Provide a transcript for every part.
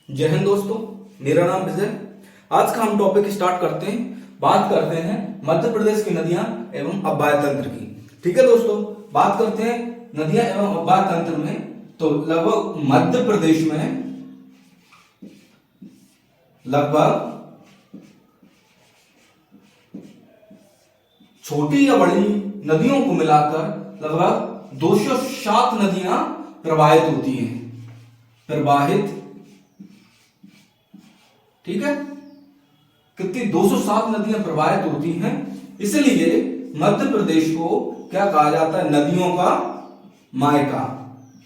जय हिंद दोस्तों, मेरा नाम विजय। आज का हम टॉपिक स्टार्ट करते हैं। बात करते हैं मध्य प्रदेश की नदियां एवं अव्वाय तंत्र की। ठीक है दोस्तों, बात करते हैं नदियां एवं अव्वाय तंत्र में। तो लगभग मध्य प्रदेश में लगभग छोटी या बड़ी नदियों को मिलाकर लगभग 207 नदियां प्रवाहित होती हैं। प्रवाहित, ठीक है, कितनी 207 नदियां प्रवाहित होती हैं। इसलिए मध्य प्रदेश को क्या कहा जाता है? नदियों का मायका।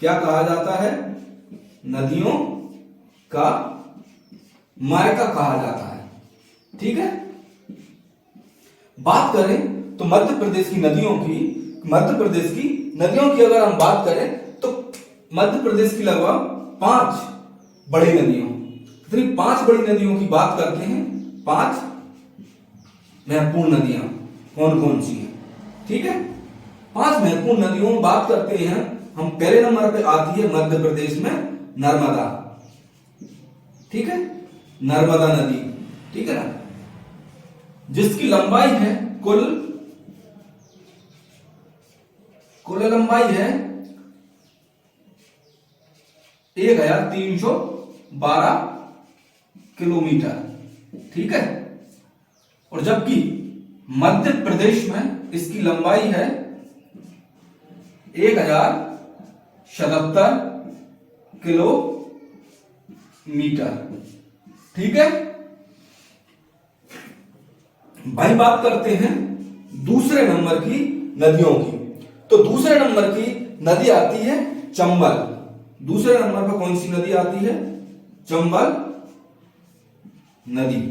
क्या कहा जाता है? नदियों का मायका कहा जाता है। ठीक है, बात करें तो मध्य प्रदेश की नदियों की अगर हम बात करें तो मध्य प्रदेश की लगभग 5 बड़ी नदियों, 5 बड़ी नदियों की बात करते हैं। 5 महत्वपूर्ण नदियां कौन कौन सी हैं? ठीक है, 5 महत्वपूर्ण नदियों में बात करते हैं हम। पहले नंबर पे आती है मध्य प्रदेश में नर्मदा। ठीक है, नर्मदा नदी, ठीक है ना, जिसकी लंबाई है कुल लंबाई है 1312 किलोमीटर। ठीक है, और जबकि मध्य प्रदेश में इसकी लंबाई है 1077 किलोमीटर। ठीक है भाई, बात करते हैं दूसरे नंबर की नदियों की। तो दूसरे नंबर की नदी आती है चंबल। दूसरे नंबर पर कौन सी नदी आती है? चंबल नदी।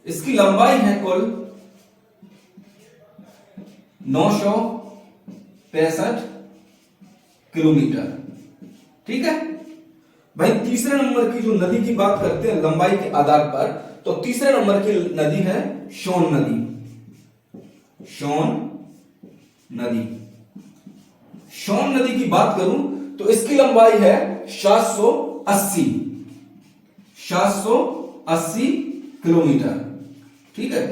इसकी लंबाई है कुल 965 किलोमीटर। ठीक है भाई, तीसरे नंबर की जो नदी की बात करते हैं लंबाई के आधार पर, तो तीसरे नंबर की नदी है सोन नदी। सोन नदी की बात करूं तो इसकी लंबाई है 780 किलोमीटर। ठीक है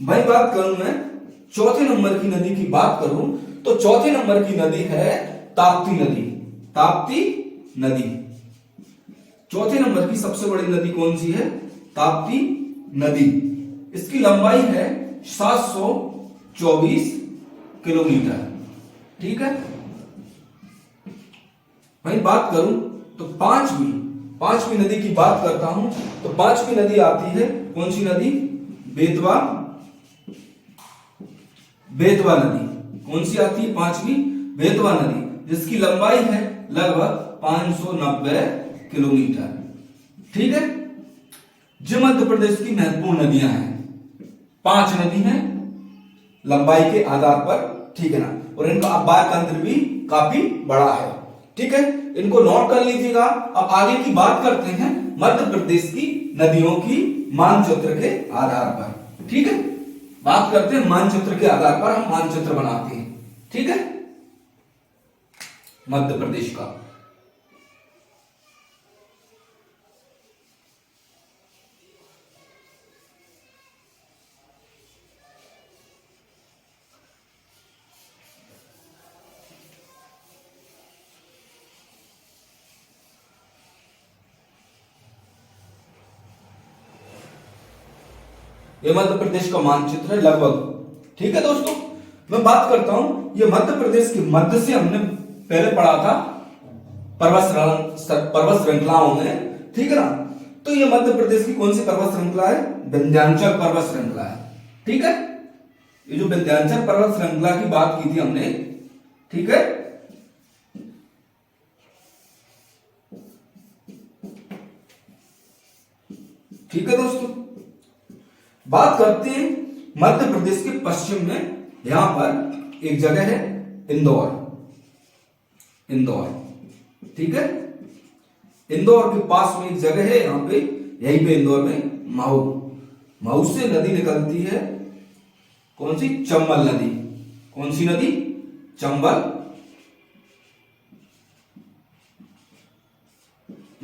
भाई, बात करूं मैं चौथे नंबर की नदी की बात करूं तो चौथे नंबर की नदी है ताप्ती नदी। चौथे नंबर की सबसे बड़ी नदी कौन सी है? ताप्ती नदी। इसकी लंबाई है 724 किलोमीटर। ठीक है भाई, बात करूं तो पांचवी नदी की बात करता हूं। तो पांचवी नदी आती है कौन सी नदी? बेतवा नदी। कौन सी आती है? पांचवी बेतवा नदी, जिसकी लंबाई है लगभग 590 किलोमीटर। ठीक है, जो मध्य प्रदेश की महत्वपूर्ण नदियां हैं, 5 नदी हैं लंबाई के आधार पर। ठीक है ना, और इनका अव्वाय तंत्र भी काफी बड़ा है। ठीक है, इनको नोट कर लीजिएगा। अब आगे की बात करते हैं मध्य प्रदेश की नदियों की मानचित्र के आधार पर। ठीक है, बात करते हैं मानचित्र के आधार पर, हम मानचित्र बनाते हैं। ठीक है, मध्य प्रदेश का ये मध्य प्रदेश का मानचित्र है लगभग। ठीक है दोस्तों, मैं बात करता हूं ये मध्य प्रदेश के मध्य से हमने पहले पढ़ा था पर्वत श्रृंखलाओं में। ठीक है ना, तो ये मध्य प्रदेश की कौन सी पर्वत श्रृंखला है? विंध्याचल पर्वत श्रृंखला है। ठीक है, ये जो विंध्याचल पर्वत श्रृंखला की बात की थी हमने। ठीक है, ठीक है दोस्तों, बात करते हैं मध्य प्रदेश के पश्चिम में। यहां पर एक जगह है इंदौर। ठीक है, इंदौर के पास में एक जगह है यहां पे, यहीं पे इंदौर में महू से नदी निकलती है। कौन सी? चंबल नदी। कौन सी नदी? चंबल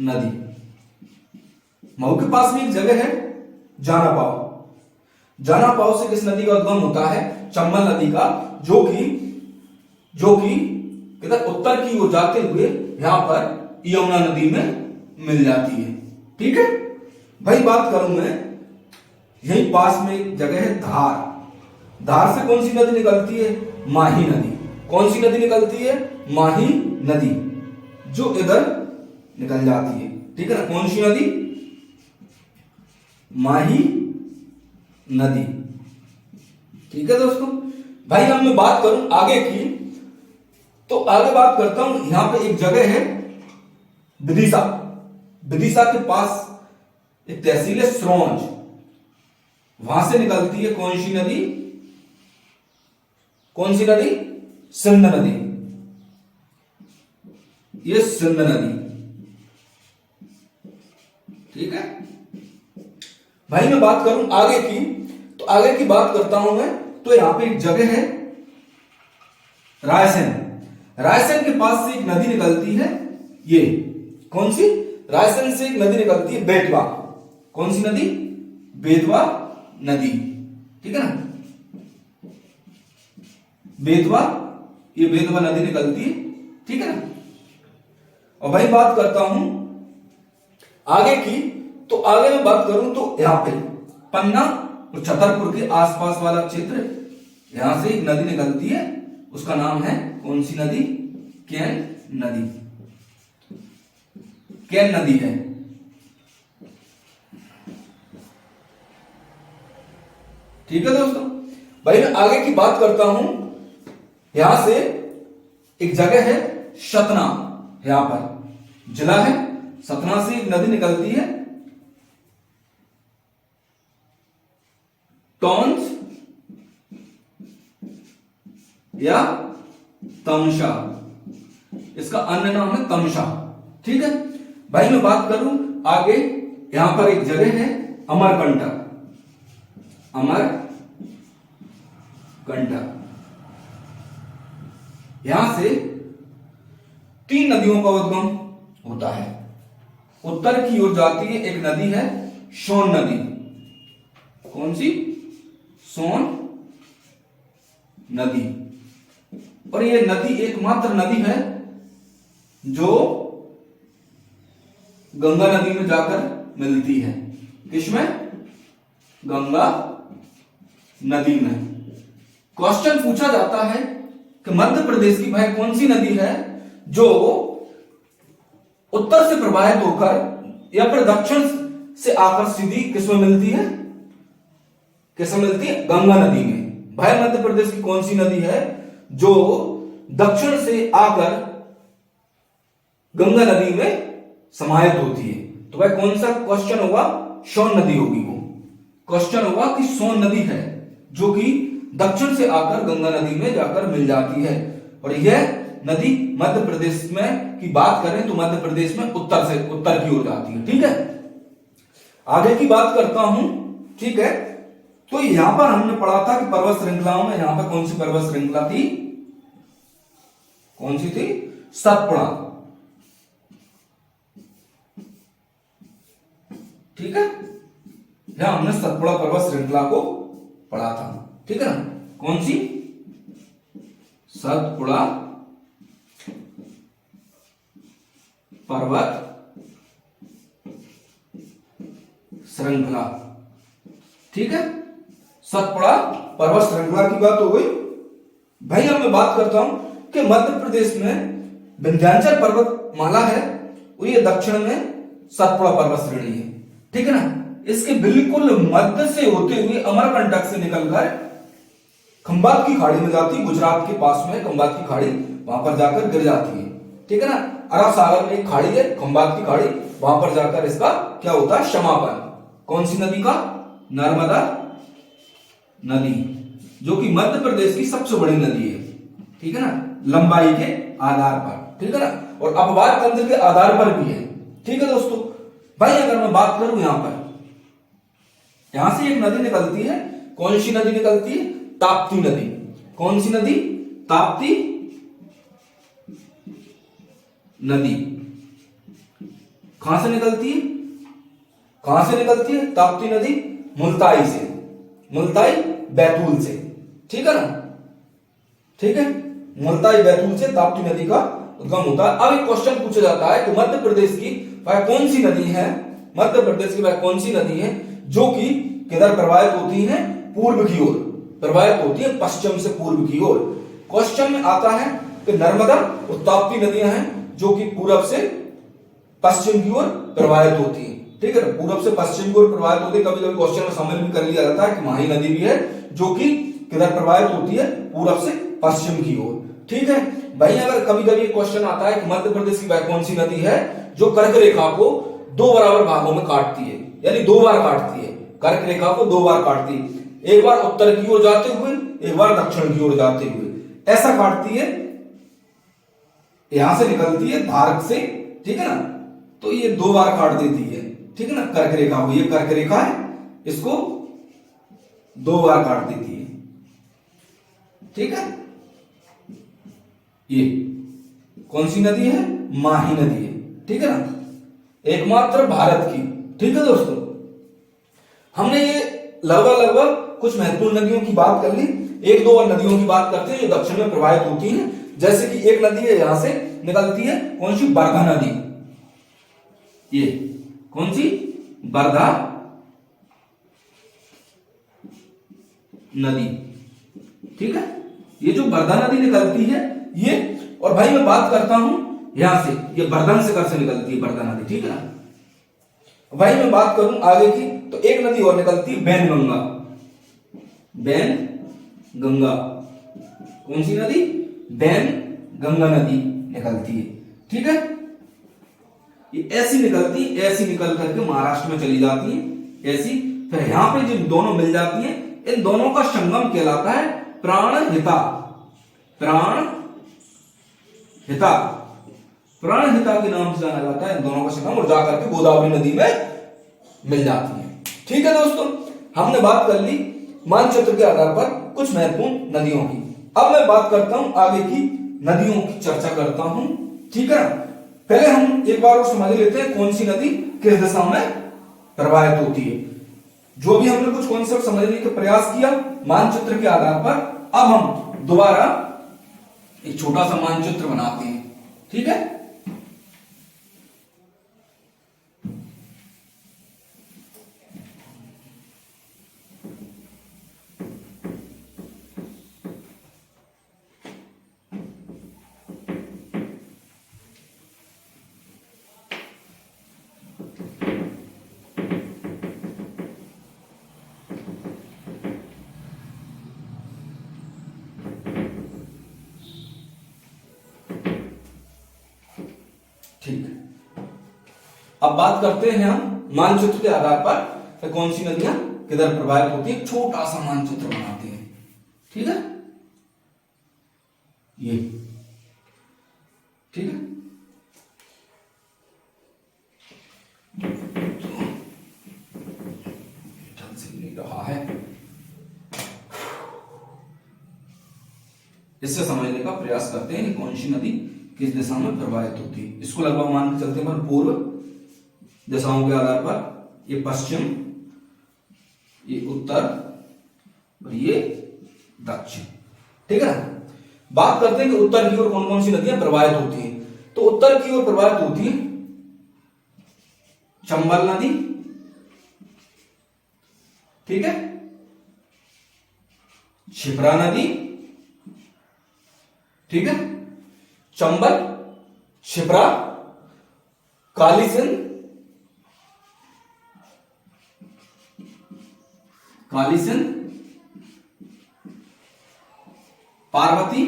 नदी। मऊ के पास में एक जगह है जानापाव। जानापाव से किस नदी का उद्गम होता है? चंबल नदी का, जो कि इधर उत्तर की ओर जाते हुए यहां पर यमुना नदी में मिल जाती है। ठीक है भाई, बात करूं मैं, यही पास में एक जगह है धार। धार से कौन सी नदी निकलती है? माही नदी। कौन सी नदी निकलती है? माही नदी, जो इधर निकल जाती है। ठीक है ना, कौन सी नदी? माही नदी। ठीक है दोस्तों भाई, अब मैं बात करूं आगे की, तो आगे बात करता हूं, यहां पे एक जगह है विदिशा। विदिशा के पास एक तहसील है सिरोंज, वहां से निकलती है कौन सी नदी? कौन सी नदी? सिंध नदी। ये सिंध नदी। ठीक है भाई, मैं बात करूं आगे की, तो आगे की बात करता हूं मैं, तो यहां पे एक जगह है रायसेन। रायसेन के पास से एक नदी निकलती है, ये कौन सी? रायसेन से एक नदी निकलती है बेतवा। कौन सी नदी? बेतवा नदी। ठीक है ना, बेतवा, ये बेतवा नदी निकलती है। ठीक है ना, और भाई बात करता हूं आगे की, तो आगे मैं बात करूं तो यहां पे पन्ना और छतरपुर के आसपास वाला क्षेत्र, यहां से एक नदी निकलती है, उसका नाम है कौन सी नदी? केन नदी। केन नदी है। ठीक है दोस्तों भाई, मैं आगे की बात करता हूं, यहां से एक जगह है सतना, यहां पर जिला है सतना से एक नदी निकलती है टॉन्स या तमशा, इसका अन्य नाम है तमशा। ठीक है भाई, मैं बात करूं आगे, यहां पर एक जगह है अमरकंटक। अमरकंटक, यहां से 3 नदियों का उद्गम होता है। उत्तर की ओर जाती है एक नदी है सोन नदी। कौन सी? सोन नदी। और ये नदी एकमात्र नदी है जो गंगा नदी में जाकर मिलती है। किसमें? गंगा नदी में। क्वेश्चन पूछा जाता है कि मध्य प्रदेश की भाई कौन सी नदी है जो उत्तर से प्रवाहित होकर या फिर दक्षिण से आकर सीधी किसमें मिलती है? किसमें मिलती है? गंगा नदी में। भाई मध्य प्रदेश की कौन सी नदी है जो दक्षिण से आकर गंगा नदी में समाहित होती है? तो भाई कौन सा क्वेश्चन होगा? सोन नदी होगी। वो क्वेश्चन होगा कि सोन नदी है जो कि दक्षिण से आकर गंगा नदी में जाकर मिल जाती है। और यह नदी मध्य प्रदेश में की बात करें तो मध्य प्रदेश में उत्तर की ओर जाती है। ठीक है, आगे की बात करता हूं। ठीक है, तो यहां पर हमने पढ़ा था कि पर्वत श्रृंखलाओं में यहां पर कौन सी पर्वत श्रृंखला थी? कौन सी थी? सतपुड़ा। ठीक है, यहां हमने सतपुड़ा पर्वत श्रृंखला को पढ़ा था। ठीक है ना, कौन सी? सतपुड़ा पर्वत श्रृंखला। ठीक है, सतपुड़ा पर्वत श्रृंखला की बात हो गई। भाई अब मैं बात करता हूं कि मध्य प्रदेश में विंध्याचल पर्वत माला है और ये दक्षिण में सतपुड़ा पर्वत श्रेणी है। ठीक है ना, इसके बिल्कुल मध्य से होते हुए अमरकंटक से निकलकर खंबात की खाड़ी में जाती है। गुजरात के पास में खंबात की खाड़ी, वहां पर जाकर गिर जाती है। ठीक है ना, अरब सागर में एक खाड़ी है खंबात की खाड़ी, वहां पर जाकर इसका क्या होता है? समापन। कौन सी नदी का? नर्मदा नदी, जो कि मध्य प्रदेश की सबसे बड़ी नदी है। ठीक है ना, लंबाई के आधार पर। ठीक है ना, और अपवाद तंत्र के आधार पर भी है। ठीक है दोस्तों भाई, अगर मैं बात करूं यहां से एक नदी निकलती है। कौन सी नदी निकलती है? ताप्ती नदी। कौन सी नदी? ताप्ती नदी। कहां से निकलती है? कहां से निकलती है ताप्ती नदी? मुल्ताई से, मुल्ताई बैतूल से, ठीक है ना, ठीक है, मुल्ताई बैतूल से ताप्ती नदी का उद्गम होता है। अब एक क्वेश्चन पूछा जाता है कि मध्य प्रदेश की वह कौन सी नदी है, मध्य प्रदेश की वह कौन सी नदी है जो कि किधर प्रवाहित होती है? पूर्व की ओर प्रवाहित होती है, पश्चिम से पूर्व की ओर। क्वेश्चन में आता है कि नर्मदा और ताप्ती नदियां हैं जो कि पूरब से पश्चिम की ओर प्रवाहित होती है, ठीक है, पूरब से पश्चिम की ओर प्रवाहित होती है। कभी कभी क्वेश्चन में शामिल भी कर लिया जाता है कि माही नदी भी है जो कि किधर प्रवाहित होती है? पूरब से पश्चिम की ओर, ठीक है भाई। अगर कभी कभी क्वेश्चन आता है कि मध्य प्रदेश की वह कौन सी नदी है जो कर्क रेखा को दो बराबर भागों में काटती है, यानी दो बार काटती है, कर्क रेखा को दो बार काटती है, एक बार उत्तर की ओर जाते हुए, एक बार दक्षिण की ओर जाते हुए, ऐसा काटती है, यहां से निकलती है धारक से, ठीक है ना, तो ये दो बार काट देती है, ठीक है ना, कर्क रेखा को, ये कर्क रेखा है, इसको दो बार काट देती है, ठीक है। ये कौन सी नदी है? माही नदी है, ठीक है ना, एकमात्र भारत की, ठीक है दोस्तों। हमने ये लगभग कुछ महत्वपूर्ण नदियों की बात कर ली। एक दो और नदियों की बात करते हैं जो दक्षिण में प्रवाहित होती हैं, जैसे कि एक नदी है यहां से निकलती है, कौन सी? वर्धा नदी। ये कौन सी? वर्धा नदी, ठीक है, ये जो वर्धा नदी निकलती है ये, और भाई मैं बात करता हूं यहां से, ये वर्धन शिखर से निकलती है वर्धा नदी, ठीक है ना। भाई मैं बात करूं आगे की, तो एक नदी और निकलती है बैनगंगा, बैनगंगा, कौन सी नदी? बैनगंगा नदी निकलती है, ठीक है। ये ऐसी निकलती, ऐसी निकल करके महाराष्ट्र में चली जाती है, ऐसी, फिर यहां पे जो दोनों मिल जाती हैं, इन दोनों का संगम कहलाता है प्राणहिता, प्राणहिता, प्राणहिता के नाम से जाना जाता है इन दोनों का संगम, और जाकर के गोदावरी नदी में मिल जाती है, ठीक है दोस्तों। हमने बात कर ली मानचित्र के आधार पर कुछ महत्वपूर्ण नदियों की। अब मैं बात करता हूं आगे की नदियों की चर्चा करता हूं, ठीक है। पहले हम एक बार और समझ लेते हैं कौन सी नदी किस दिशा में प्रवाहित होती है। जो भी हमने कुछ कॉन्सेप्ट समझने का प्रयास किया मानचित्र के आधार पर, अब हम दोबारा एक छोटा सा मानचित्र बनाते हैं, ठीक है। ठीक, अब बात करते हैं हम मानचित्र के आधार पर कौन सी नदियां किधर प्रवाहित होती है। छोटा सा मानचित्र बनाते हैं, ठीक है, ये, ठीक है। ढंग से नहीं रहा है, इससे समझने का प्रयास करते हैं कि कौन सी नदी किस दिशा में प्रवाहित होती है। इसको लगभग मान के चलते हैं पूर्व दिशाओं के आधार पर, ये पश्चिम, ये उत्तर और ये दक्षिण, ठीक है। बात करते हैं कि उत्तर की ओर कौन कौन सी नदियां प्रवाहित होती हैं। तो उत्तर की ओर प्रवाहित होती है चंबल नदी, ठीक है, क्षिप्रा नदी, ठीक है, चंबल, क्षिप्रा, काली सिंध, काली सिंध, पार्वती,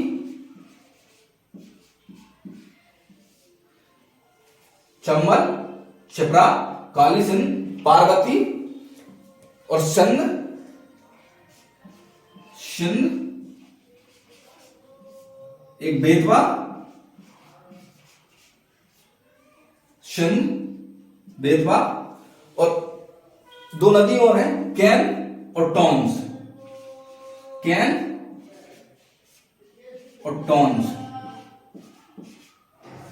चंबल, क्षिप्रा, काली सिंध, पार्वती और सिंध, सिंध, एक बेतवा, सिंध, बेतवा, और दो नदी और हैं, कैन और टॉन्स, कैन और टॉन्स,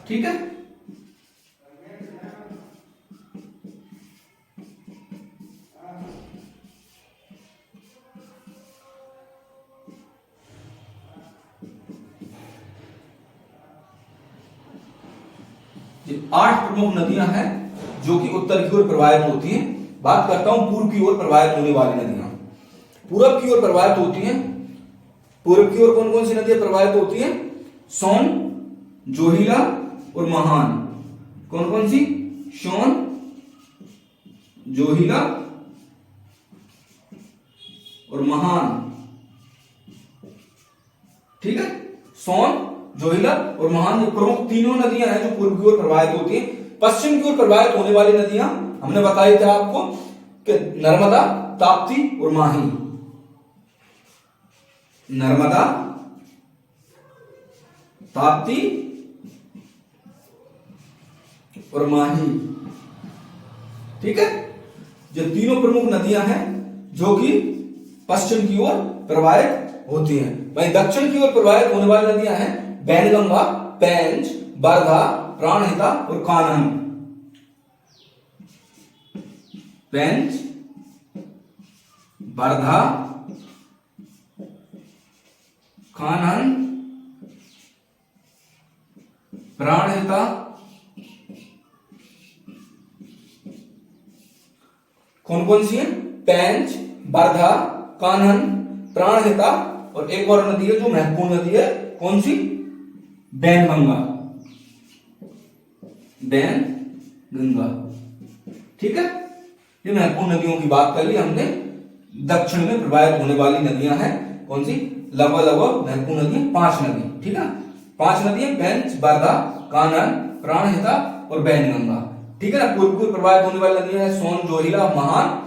ठीक है। 8 प्रमुख नदियां हैं जो कि उत्तर की ओर प्रवाहित होती हैं। बात करता हूं पूर्व की ओर प्रवाहित होने वाली नदियां। पूरब की ओर प्रवाहित होती हैं, पूर्व की ओर कौन कौन सी नदियां प्रवाहित होती हैं? सोन, जोहिला और महान। कौन कौन सी? सोन, जोहिला और महान। ठीक है, सोन, जोहिला और महान ये प्रमुख तीनों नदियां हैं जो पूर्व की ओर प्रवाहित होती हैं। पश्चिम की ओर प्रवाहित होने वाली नदियां हमने बताई थी आपको कि नर्मदा, ताप्ती और माही। नर्मदा, ताप्ती और माही। ठीक है, ये तीनों प्रमुख नदियां हैं जो कि पश्चिम की ओर प्रवाहित होती हैं। वहीं दक्षिण की ओर प्रवाहित होने वाली नदियां हैं बैनगंगा, पेंच, वर्धा, प्राणहिता और कान्ह। पेंच, वर्धा, कान्ह, प्राणहिता, कौन कौन सी है? पेंच, वर्धा, कान्ह, प्राणहिता और एक और नदी है जो महत्वपूर्ण नदी है, कौन सी? बैनगंगा। बैनगंगा। ठीक है, ये महत्वपूर्ण नदियों की बात कर ली हमने। दक्षिण में प्रवाहित होने वाली नदियां हैं कौन सी? लगभग महत्वपूर्ण नदी 5 नदी। ठीक है, 5 नदियां पेंच, वर्धा, कान्ह, प्राणहिता और बैनगंगा। ठीक है ना। पूर्व की ओर प्रवाहित होने वाली नदियां हैं सोन, जोहिला, महान।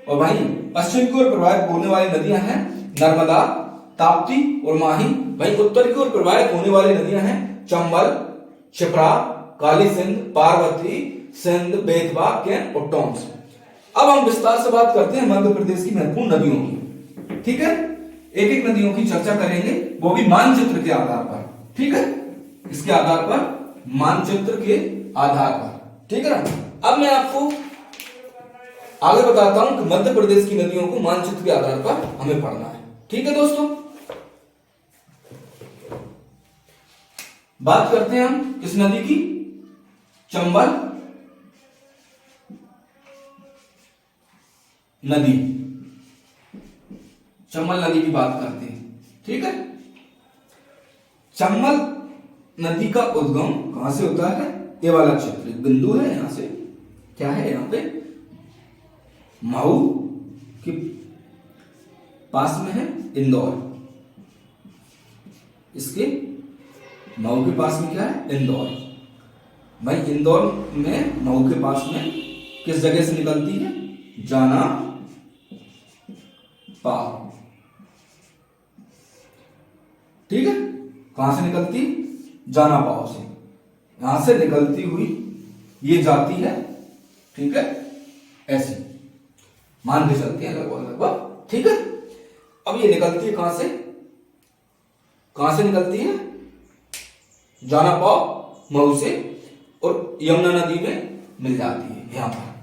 और वहीं पश्चिम की ओर प्रवाहित होने वाली नदियां हैं नर्मदा, ताप्ती और माही। वहीं उत्तर की ओर प्रवाहित होने वाली नदियां हैं चंबल, क्षिप्रा, काली सिंध, पार्वती, सिंध, बेतवा, केन और टोंस। अब हम विस्तार से बात करते हैं मध्य प्रदेश की महत्वपूर्ण नदियों की। ठीक है, एक एक नदियों की चर्चा करेंगे, वो भी मानचित्र के आधार पर। ठीक है, इसके आधार पर, मानचित्र के आधार पर। ठीक है ना। अब मैं आपको आगे बताता हूं कि मध्य प्रदेश की नदियों को मानचित्र के आधार पर हमें पढ़ना है। ठीक है दोस्तों, बात करते हैं हम किस नदी की? चंबल नदी। चंबल नदी की बात करते हैं। ठीक है, चंबल नदी का उद्गम कहां से होता है? ये वाला क्षेत्र बिंदु है, यहां से क्या है? यहां पे मऊ के पास में है इंदौर। इसके मऊ के पास में क्या है? इंदौर। भाई इंदौर में, मऊ के पास में किस जगह से निकलती है? जाना पाव। ठीक है, कहां से निकलती? जाना पाव से। यहां से निकलती हुई ये जाती है, ठीक है, ऐसे मान के चलते हैं लगभग। ठीक है, अब ये निकलती है कहां से? कहां से निकलती है? जाना पाव, मऊ से, और यमुना नदी में मिल जाती है यहां पर।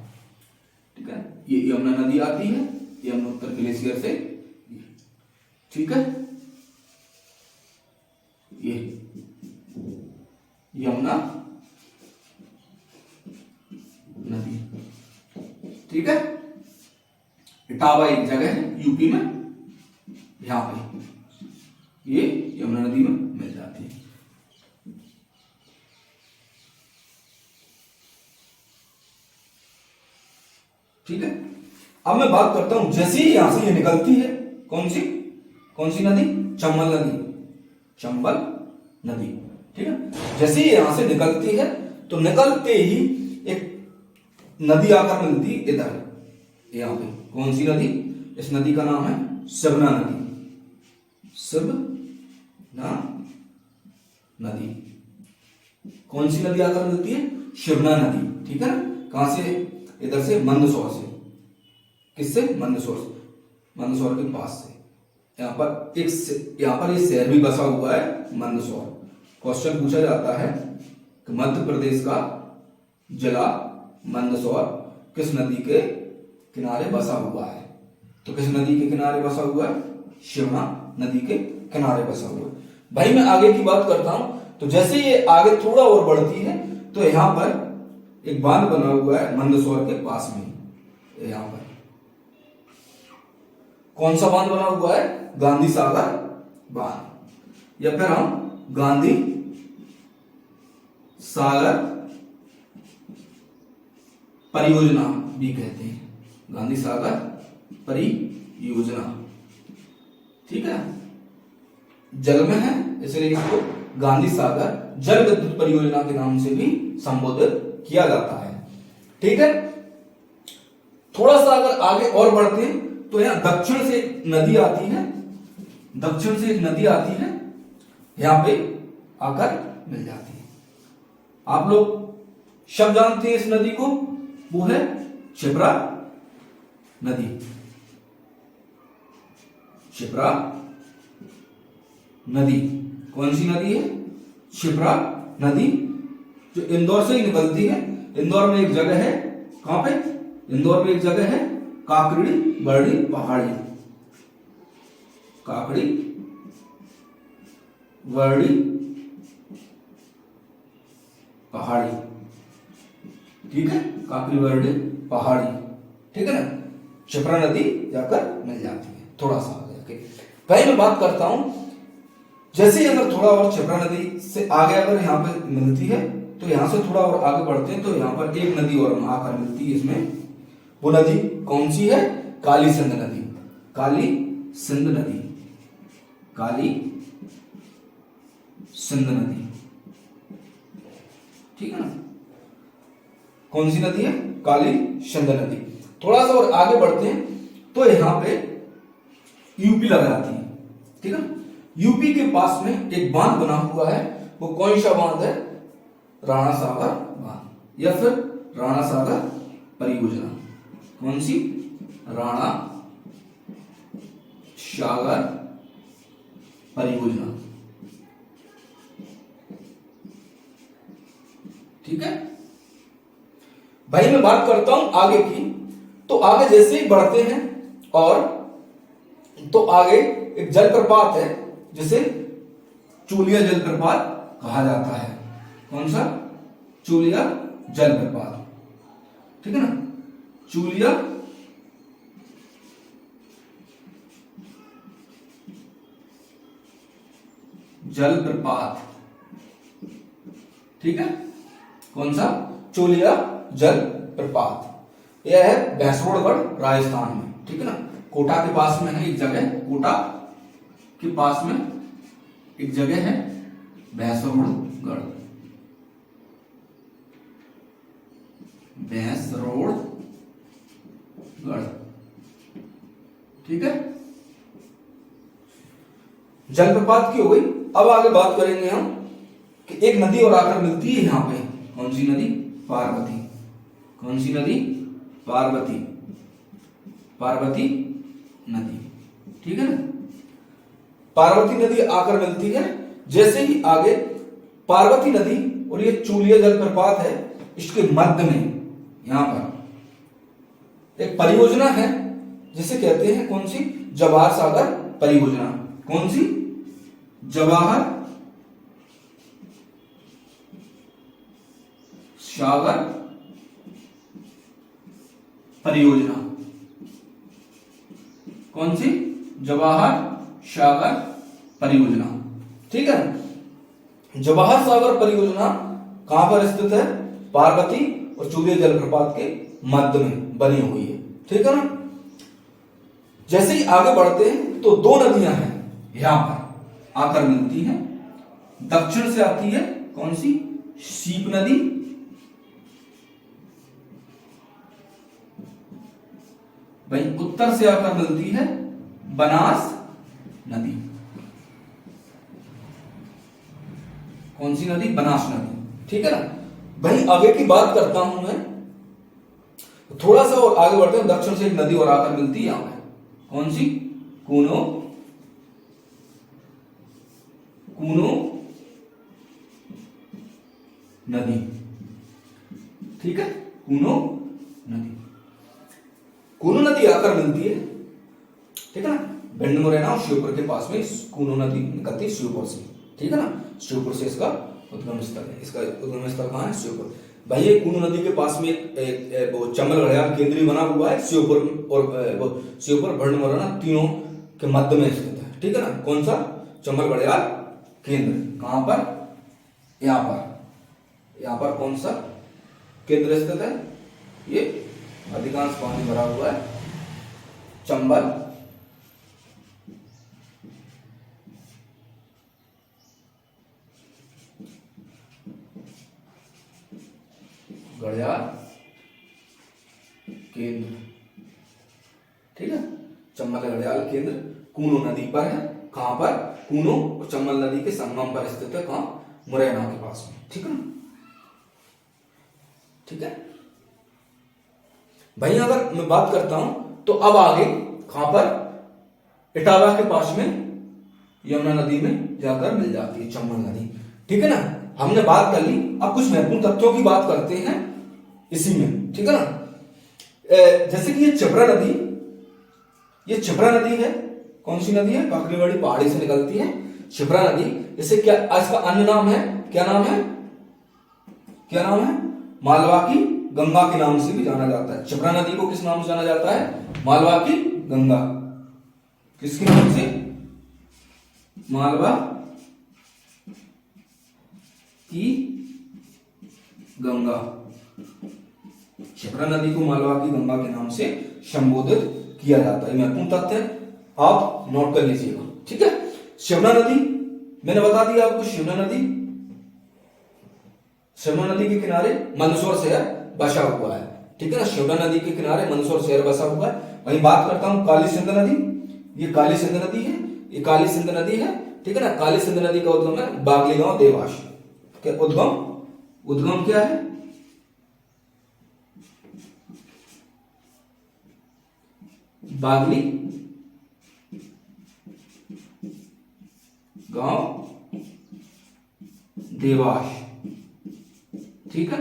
ठीक है, ये यमुना नदी आती है यमुनोत्तर ग्लेशियर से। ठीक है, ये यमुना नदी। ठीक है, इटावा एक जगह है यूपी में, यहां पे ये यमुना नदी में मिल जाती है। ठीक है, अब मैं बात करता हूं जैसे ही यहां से ये निकलती है, कौन सी नदी? चंबल नदी। चंबल नदी। ठीक है, जैसे ही यहां से निकलती है तो निकलते ही एक नदी आकर मिलती इधर, यहां पे। कौन सी नदी? इस नदी का नाम है शिवना नदी। शिवना नदी। कौन सी नदी आकर मिलती है? शिवना नदी। ठीक है, कहां से? इधर से, मंदसौर से। किससे? मंदसौर से, मंदसौर के पास से। यहां पर एक, यहां पर ये शहर भी बसा हुआ है मंदसौर। क्वेश्चन पूछा जाता है कि मध्य प्रदेश का जिला मंदसौर किस नदी के किनारे बसा हुआ है? तो किस नदी के किनारे बसा हुआ है? शिवना नदी के किनारे बसा हुआ है। भाई मैं आगे की बात करता हूं, तो जैसे ये आगे थोड़ा और बढ़ती है तो यहां पर एक बांध बना हुआ है मंदसौर के पास में। यहां पर कौन सा बांध बना हुआ है? गांधी सागर बांध, या फिर हम गांधी सागर परियोजना भी कहते हैं, गांधी सागर परियोजना। ठीक है, जल में है इसलिए इसको गांधी सागर जल विद्युत परियोजना के नाम से भी संबोधित किया जाता है। ठीक है, थोड़ा सा अगर आगे और बढ़ते हैं तो यहां दक्षिण से एक नदी आती है, दक्षिण से एक नदी आती है, यहां पे आकर मिल जाती है। आप लोग शब्द जानते हैं इस नदी को, वो है क्षिप्रा नदी। क्षिप्रा नदी कौन सी नदी है? क्षिप्रा नदी, जो इंदौर से ही निकलती है। इंदौर में एक जगह है, कहां पे? इंदौर में एक जगह है काकड़ी बरड़ी पहाड़ी, काकड़ी बरड़ी पहाड़ी। ठीक है, काकड़ी बरड़ी पहाड़ी। ठीक है ना, क्षिप्रा नदी जाकर मिल जाती है थोड़ा सा आगे जाके। भाई मैं बात करता हूं, जैसे ही अगर थोड़ा और क्षिप्रा नदी से आगे अगर यहाँ पे मिलती है तो यहां से थोड़ा और आगे बढ़ते हैं तो यहाँ पर एक नदी और आकर मिलती है इसमें। वो नदी कौन सी है? काली सिंध नदी, काली सिंध नदी, काली सिंध नदी। ठीक है ना, कौन सी नदी है? काली सिंध नदी। थोड़ा सा और आगे बढ़ते हैं तो यहां पे यूपी लग जाती है। ठीक है, यूपी के पास में एक बांध बना हुआ है, वो कौन सा बांध है? राणा सागर बांध, या फिर राणा सागर परियोजना। कौन सी? राणा सागर परियोजना। ठीक है भाई, मैं बात करता हूं आगे की। तो आगे जैसे ही बढ़ते हैं और तो आगे एक जलप्रपात है जिसे चूलिया जलप्रपात कहा जाता है। कौन सा? चूलिया जलप्रपात। ठीक है ना, चूलिया जलप्रपात। ठीक है, कौन सा? चूलिया जलप्रपात। यह है भैंसरोडगढ़ राजस्थान में। ठीक है ना, कोटा के पास में है एक जगह, कोटा के पास में एक जगह है भैंसरोडगढ़, भैंसरोडगढ़। ठीक है, जलप्रपात की हो गई। अब आगे बात करेंगे हम कि एक नदी और आकर मिलती है यहां पे। कौन सी नदी? पार्वती। कौन सी नदी? पार्वती, पार्वती नदी। ठीक है ना, पार्वती नदी आकर मिलती है। जैसे ही आगे पार्वती नदी और ये चूलिया जलप्रपात है, इसके मध्य में यहां पर एक परियोजना है जिसे कहते हैं कौन सी? जवाहर सागर परियोजना। कौन सी? जवाहर सागर परियोजना। कौन सी? जवाहर सागर परियोजना। ठीक है, जवाहर सागर परियोजना कहां पर स्थित है? पार्वती और चूलिया जलप्रपात के मध्य में बनी हुई है। ठीक है ना, जैसे ही आगे बढ़ते हैं तो दो नदियां हैं यहां पर आकर मिलती हैं। दक्षिण से आती है कौन सी? सीप नदी, भाई उत्तर से आकर मिलती है बनास नदी। कौन सी नदी? बनास नदी। ठीक है ना भाई, आगे की बात करता हूं मैं, थोड़ा सा और आगे बढ़ते हैं। दक्षिण से एक नदी और आकर मिलती है यहां पे। कौन सी? कूनो, कूनो नदी। ठीक है, कूनो नदी, कूनो नदी आकर मिलती है। ठीक है ना, भिंड मुरैना और श्योपुर के पास में कूनो नदी निकलती है, श्योपुर से। ठीक है ना, श्योपुर से इसका उद्गम स्थल है। इसका उद्गम स्थल कहाँ है? श्योपुर। भाई ये कूनू नदी के पास में वो चंबल घड़ियाल केंद्र बना हुआ है, श्योपुर और श्योपुर भंड मुरैना तीनों के मध्य में स्थित है। ठीक है ना? कौन सा? चंबल घड़ियाल केंद्र। कहां पर? यहाँ पर कौन सा केंद्र स्थित है? ये अधिकांश पानी भरा हुआ है चंबल घड़ियाल केंद्र। ठीक है? चंबल घड़ियाल केंद्र कूनू नदी पर है। कहां पर? कूनू और चंबल नदी के संगम पर स्थित है। कहां? मुरैना के पास में। ठीक है ना? ठीक है भाई। अगर मैं बात करता हूं तो अब आगे कहां पर? इटावा के पास में यमुना नदी में जाकर मिल जाती है चंबल नदी। ठीक है ना? हमने बात कर ली। अब कुछ महत्वपूर्ण तथ्यों की बात करते हैं इसी में। ठीक है ना? जैसे कि ये क्षिप्रा नदी है। कौन सी नदी है? काकड़ीवाड़ी पहाड़ी से निकलती है क्षिप्रा नदी। इसे क्या इसका अन्य नाम है? क्या नाम है? मालवा की गंगा के नाम से भी जाना जाता है। क्षिप्रा नदी को किस नाम से जाना जाता है? मालवा की गंगा। किसके नाम से? मालवा की गंगा। क्षिप्रा नदी को मालवा की गंगा के नाम से संबोधित किया जाता है। महत्वपूर्ण तथ्य है, आप नोट कर लीजिएगा। ठीक है? शिवना नदी मैंने बता दिया आपको। शिवना नदी के किनारे मंदसौर शहर बसा हुआ है। ठीक है ना? शिवना नदी के किनारे मंदसौर शहर बसा हुआ है। वहीं बात करता हूं काली सिंध नदी। ये काली सिंध नदी है। ठीक है ना? काली सिंध नदी का उद्गम है बागली गांव देवास। क्या उद्गम क्या है? बागली गांव देवास। ठीक है?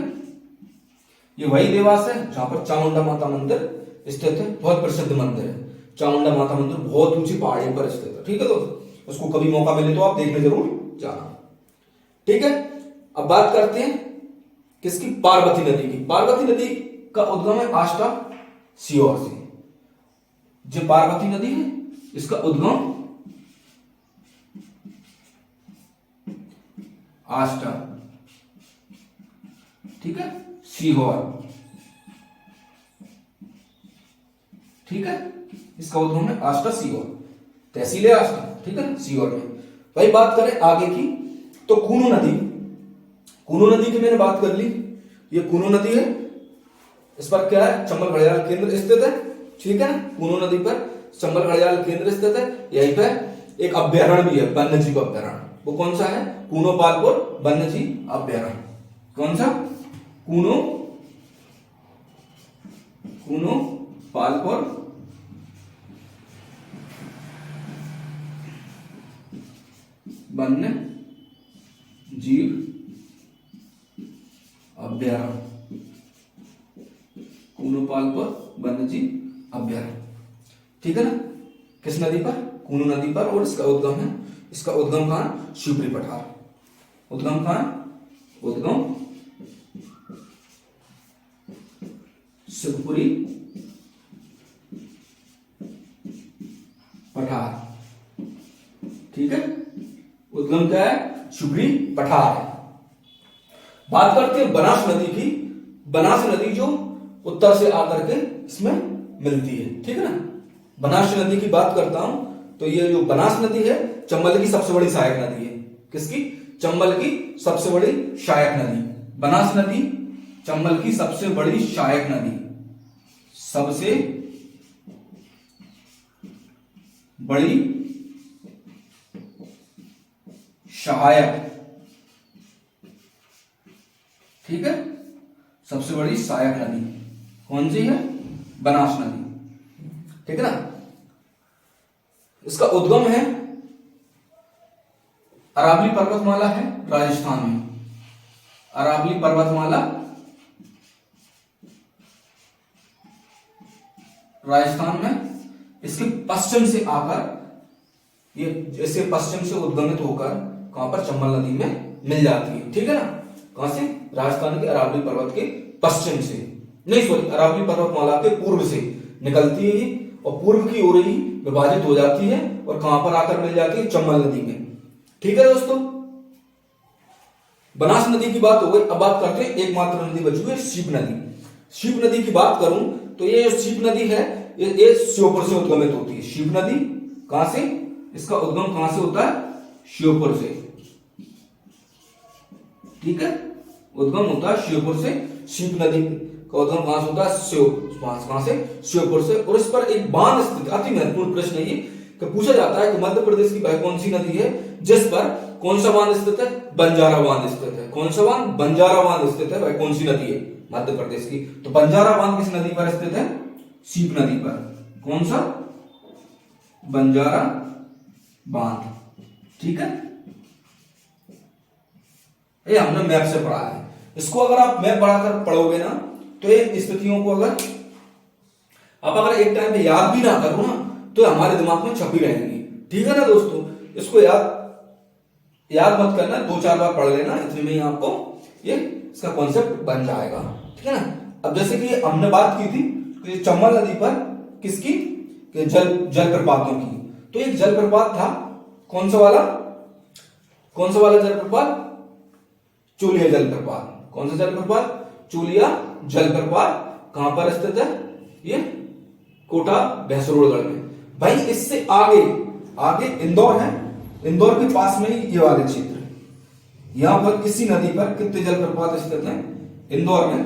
ये वही देवास है जहां पर चामुंडा माता मंदिर स्थित है। बहुत प्रसिद्ध मंदिर है चामुंडा माता मंदिर, बहुत ऊंची पहाड़ी पर स्थित है। ठीक है दोस्तों? उसको कभी मौका मिले तो आप देखने जरूर जाना। ठीक है? अब बात करते हैं किसकी? पार्वती नदी की। पार्वती नदी का उद्गम है आष्टा सीहोर से। जो पार्वती नदी है इसका उद्गम आष्टा, ठीक है, सीहोर। ठीक है? इसका उद्गम है आष्टा सीहोर, तहसील है आष्टा। ठीक है? सीहोर में। भाई बात करें आगे की तो कूनू नदी की मैंने बात कर ली। ये कूनू नदी है। इस पर क्या है? चंबल घड़ियाल केंद्र स्थित है। ठीक है? कूनू नदी पर चंबल घड़ियाल केंद्र स्थित है। यहीं पर एक अभ्यारण्य भी है, वन्यजीव अभ्यारण्य। वो कौन सा है? कूनो पालपुर वन्यजीव अभ्यारण्य। कौन सा? कूनो पालपुर वन्य जीव अभ्यारण्य। कूनो पालपुर वन्य जीव अभ्यारण्य। ठीक है ना? किस नदी पर? कूनू नदी पर। और इसका उद्गम है, इसका उद्गम कहां? शिवपुरी पठार। उद्गम कहां? उद्गम शिवपुरी पठार। ठीक है? उद्गम क्या है? शिवपुरी पठार है। बात करते हैं बनास नदी की। बनास नदी जो उत्तर से आकर के इसमें मिलती है। ठीक है ना? बनास नदी की बात करता हूं तो ये जो बनास नदी है चंबल की सबसे बड़ी सहायक नदी है। किसकी? चंबल की सबसे बड़ी सहायक नदी। बनास नदी चंबल की सबसे बड़ी सहायक नदी, सबसे बड़ी सहायक। ठीक है? सबसे बड़ी सहायक नदी कौन सी है? बनास नदी। ठीक है ना? इसका उद्गम है अरावली पर्वतमाला है राजस्थान में। अरावली पर्वतमाला राजस्थान में। इसके पश्चिम से आकर ये जैसे पश्चिम से उद्गमित होकर कहां पर? चंबल नदी में मिल जाती है, ठीक है ना। कहां से? राजस्थान के अरावली पर्वत के पश्चिम से, नहीं सॉरी, अरावली पर्वतमाला के पूर्व से निकलती है ये, और पूर्व की ओर ही विभाजित हो जाती है, और कहां पर आकर मिल जाती है? चंबल नदी में, ठीक है दोस्तों। बनास नदी की बात हो गई। अब बात करते हैं एकमात्र नदी बची हुई है शीप नदी। शीप नदी की बात करूं तो ये जो शीप नदी है ये श्योपुर से उद्गमित होती है। शीप नदी कहां से? इसका उद्गम कहां से होता है? श्योपुर से, ठीक है, उद्गम होता है श्योपुर से। शीप नदी का उद्गम कहां से होता है? कहां से? श्योपुर से। और इस पर एक बांध स्थित, अति महत्वपूर्ण प्रश्न है ये, कि पूछा जाता है कि मध्य प्रदेश की वह कौन सी नदी है जिस पर कौन सा बांध स्थित है? बंजारा बांध स्थित है। कौन सा बांध? बंजारा बांध स्थित है। वह कौन सी नदी है? मध्य प्रदेश की। तो बंजारा बांध किस नदी पर स्थित है? शीप नदी पर। कौन सा? बंजारा बांध, ठीक है। ये हमने मैप से पढ़ा है। इसको अगर आप मैप बढ़ाकर पढ़ोगे ना तो ये स्थितियों को अगर आप एक टाइम पे याद भी ना करो ना तो हमारे दिमाग में छपी रहेंगी, ठीक है ना दोस्तों। इसको याद मत करना, 2-4 बार पढ़ लेना, इतने में ही आपको ये इसका कॉन्सेप्ट बन जाएगा, ठीक है ना। अब जैसे कि हमने बात की थी कि चंबल नदी पर किसकी? जल प्रपातों की। तो एक जलप्रपात था, कौन सा वाला जलप्रपात? चूलिया जलप्रपात। कौन सा जलप्रपात? चूलिया जलप्रपात। कहां पर स्थित है ये? कोटा भैंसरोड़गढ़ में। भाई इससे आगे इंदौर है, इंदौर के पास में ही ये वाले क्षेत्र है। यहां पर इसी नदी पर कितने जलप्रपात स्थित हैं? इंदौर में,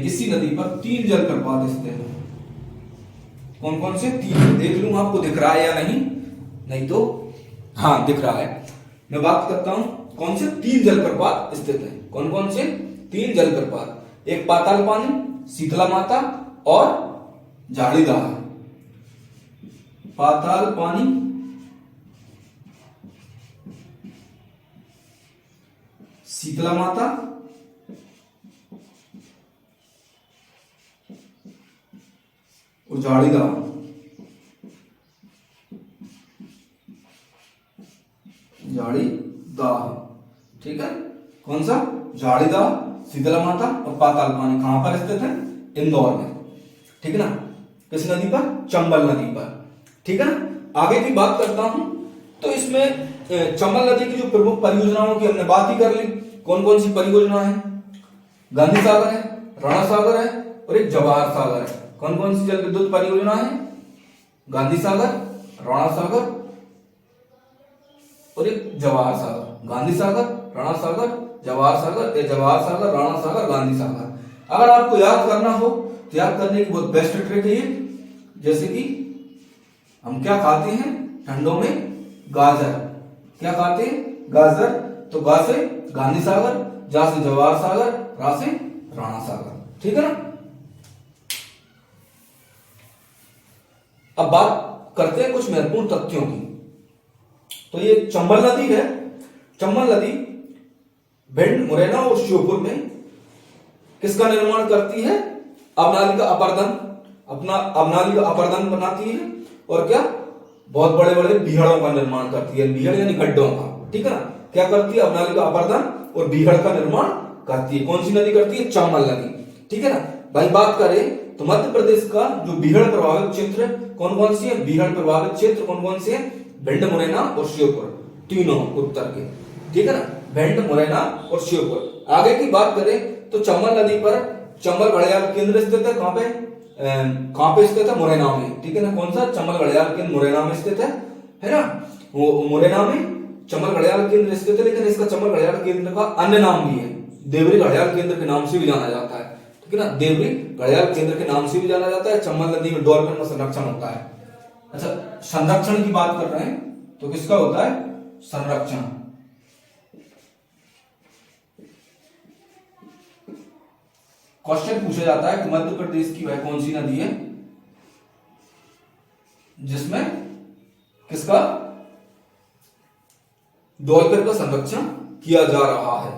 इसी नदी पर 3 जलप्रपात स्थित हैं। कौन कौन से? 3। देख लूं आपको दिख रहा है या नहीं तो हाँ दिख रहा है। मैं बात करता हूं कौन से 3 जलप्रपात स्थित हैं। कौन कौन से? 3 जलप्रपात। एक पाताल पानी, शीतला माता और झाड़ीदाह। पाताल पानी, शीतला माता और झाड़ीदाह। ठीक है। कौन सा? झाड़ीदाह, शीतला माता और पाताल पानी कहां पर स्थित है? इंदौर में, ठीक है ना। किस नदी पर? चंबल नदी पर, ठीक है ना। आगे की बात करता हूं तो इसमें चंबल नदी की जो प्रमुख परियोजनाओं की हमने बात ही कर ली। कौन कौन सी परियोजना है? गांधी सागर है, राणा सागर है और एक जवाहर सागर है। कौन कौन सी जल विद्युत परियोजना है? गांधी सागर, राणा सागर और एक जवाहर सागर। गांधी सागर, राणा सागर, जवाहर सागर, जवाहर सागर, राणा सागर, गांधी सागर। अगर आपको याद करना हो तो याद करने की बहुत बेस्ट ट्रिक है ये। जैसे कि हम क्या खाते हैं ठंडों में? गाजर। क्या खाते हैं? गाजर। तो गा से गांधी सागर, जा से जवाहर सागर, रा से राणा सागर, ठीक है ना। अब बात करते हैं कुछ महत्वपूर्ण तथ्यों की। तो ये चंबल नदी है। चंबल नदी भिंड, मुरैना और श्योपुर में किसका निर्माण करती है? अवनाली का अपर्दन बनाती है और क्या बहुत बड़े बड़े बीहड़ों का निर्माण करती है। बीहड़ यानी गड्ढों का, ठीक है ना। क्या करती है? अवनाली का अपर्दन और बीहड़ का निर्माण करती है। कौन सी नदी करती है? चंबल नदी, ठीक है ना। भाई बात करें तो मध्य प्रदेश का जो बीहड़ प्रभावित क्षेत्र कौन कौन सी है? बीहड़ प्रभावित क्षेत्र कौन कौन से है? भिंड, मुरैना और श्योपुर, तीनों उत्तर के, ठीक है ना। भिंड, मुरैना और श्योपुर। आगे की बात करें तो चंबल नदी पर चंबल घड़ियाल केंद्र स्थित है। कहां पे स्थित है? मुरैना में, ठीक है ना। कौन सा? चंबल घड़ियाल केंद्र मुरैना में स्थित है ना। वो मुरैना में चंबल घड़ियाल केंद्र स्थित है, लेकिन इसका चंबल घड़ियाल केंद्र का अन्य नाम भी है, देवरी घड़ियाल केंद्र के नाम से भी जाना जाता है, ठीक है ना। देवरी घड़ियाल केंद्र के नाम से भी जाना जाता है। चंबल नदी में डॉल्फिन का संरक्षण होता है। अच्छा, संरक्षण की बात कर रहे हैं तो किसका होता है? संरक्षण। क्वेश्चन पूछा जाता है कि मध्य प्रदेश की वह कौन सी नदी है जिसमें किसका डॉल्फिन का संरक्षण किया जा रहा है?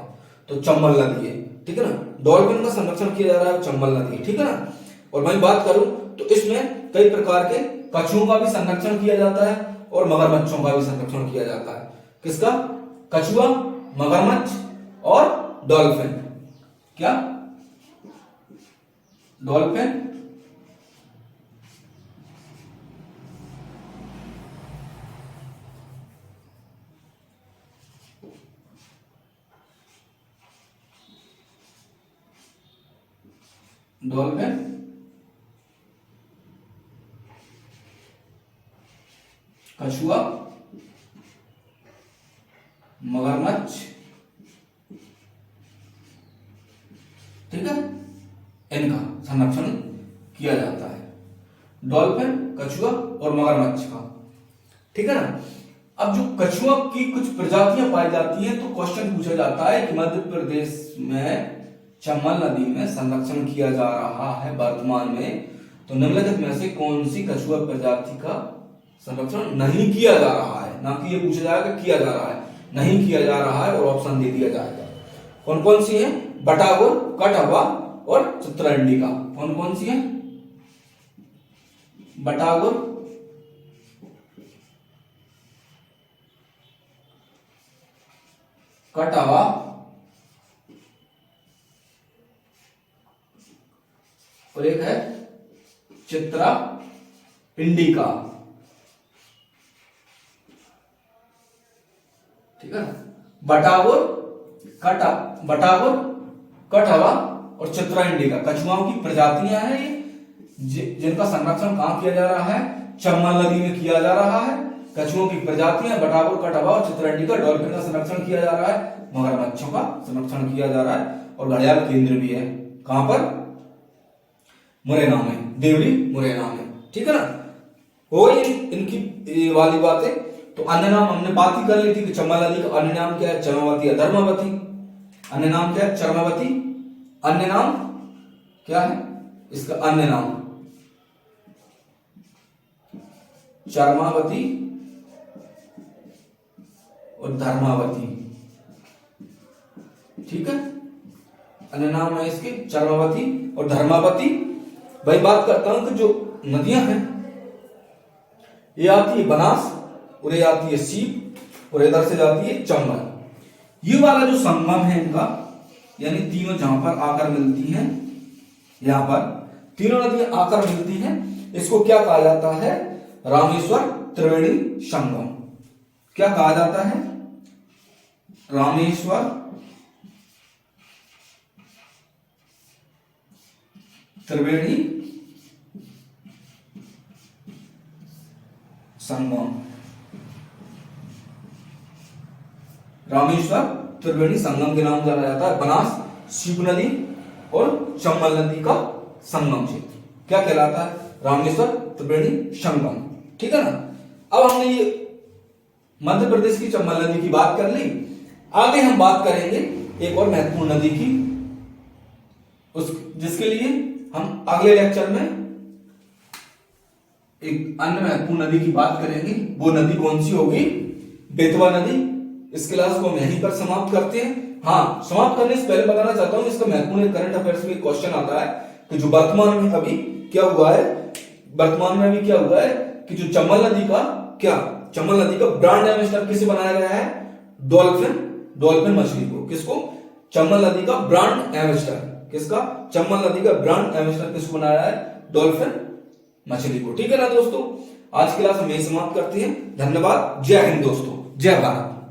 तो चंबल नदी है, ठीक है ना। डॉल्फिन का संरक्षण किया जा रहा है चंबल नदी, ठीक है ना। और मैं बात करूं तो इसमें कई प्रकार के कछुओं का भी संरक्षण किया जाता है और मगरमच्छों का भी संरक्षण किया जाता है। किसका? कछुआ, मगरमच्छ और डॉल्फिन। क्या? डॉल्फिन, डॉल्फिन, कछुआ, मगरमच्छ, ठीक है, इनका संरक्षण किया जाता है। डॉल्फिन, कछुआ और मगरमच्छ का, ठीक है ना। अब जो कछुआ की कुछ प्रजातियां पाई जाती हैं, तो क्वेश्चन पूछा जाता है कि मध्य प्रदेश में चंबल नदी में संरक्षण किया जा रहा है वर्तमान में, तो निम्नलिखित में से कौन सी कछुआ प्रजाति का संरक्षण नहीं किया जा रहा है। ना कि ये पूछा जाएगा किया जा रहा है, नहीं किया जा रहा है, और ऑप्शन दे दिया जाएगा। कौन कौन सी है? बटागुर, कटहवा और चित्रंडिका। कौन कौन सी है? बटागुर, कटहवा और एक है चित्रा पिंडिका, ठीक है। बटागुर, कटहवा और चित्रा इंडिका कछुआओं की प्रजातियां हैं ये, जिनका संरक्षण कहां किया जा रहा है? चंबल नदी में किया जा रहा है। कछुओं की प्रजातियां बटागुर, कटहवा और चित्रा इंडिका। डॉल्फिन का संरक्षण किया जा रहा है, मगरमच्छों का संरक्षण किया जा रहा है, और घड़ियाल केंद्र भी है। कहां पर? मुरैना में, देवरी मुरैना में, ठीक है ना। हो गई इनकी वाली बातें। तो अन्य नाम हमने बात ही कर ली थी कि चंबल नदी का अन्य नाम क्या है? चर्मावती या धर्मावती। अन्य नाम क्या है? चर्मावती। अन्य नाम क्या है इसका? अन्य नाम चर्मावती और धर्मावती, ठीक है। अन्य नाम है इसके चर्मावती और धर्मावती। भाई बात करता हूं कि जो नदियां हैं, ये आती है बनास, और ये आती है सीप, और इधर से जाती है चंबल। ये वाला जो संगम है इनका, यानी तीनों जहां पर आकर मिलती हैं, यहां पर तीनों नदियां आकर मिलती हैं, इसको क्या कहा जाता है? रामेश्वर त्रिवेणी संगम। क्या कहा जाता है? रामेश्वर त्रिवेणी संगम। रामेश्वर त्रिवेणी संगम के नाम जाना जाता है बनास, सीप नदी और चंबल नदी का संगम क्षेत्र क्या कहलाता है? रामेश्वर त्रिवेणी संगम, ठीक है ना। अब हमने ये मध्य प्रदेश की चंबल नदी की बात कर ली। आगे हम बात करेंगे एक और महत्वपूर्ण नदी की, जिसके लिए हम अगले लेक्चर में एक अन्य महत्वपूर्ण नदी की बात करेंगे। वो नदी कौन सी होगी? बेतवा नदी। इस क्लास को हम यहीं पर समाप्त करते हैं। हाँ, समाप्त करने से पहले बताना चाहता हूं, इसका महत्वपूर्ण करंट अफेयर्स में क्वेश्चन आता है कि जो वर्तमान में अभी क्या हुआ है, वर्तमान में अभी क्या हुआ है कि जो चंबल नदी का चंबल नदी का ब्रांड एम्बेसडर किसे बनाया गया है? डॉल्फिन मछली को। किसको? चंबल नदी का ब्रांड एम्बेसडर। किसका? चंबल नदी का ब्रांड एम्बेसडर किसको बनाया है? डॉल्फिन मछली को, ठीक है ना दोस्तों। आज की क्लास हम यही समाप्त करते हैं। धन्यवाद। जय हिंद दोस्तों, जय भारत।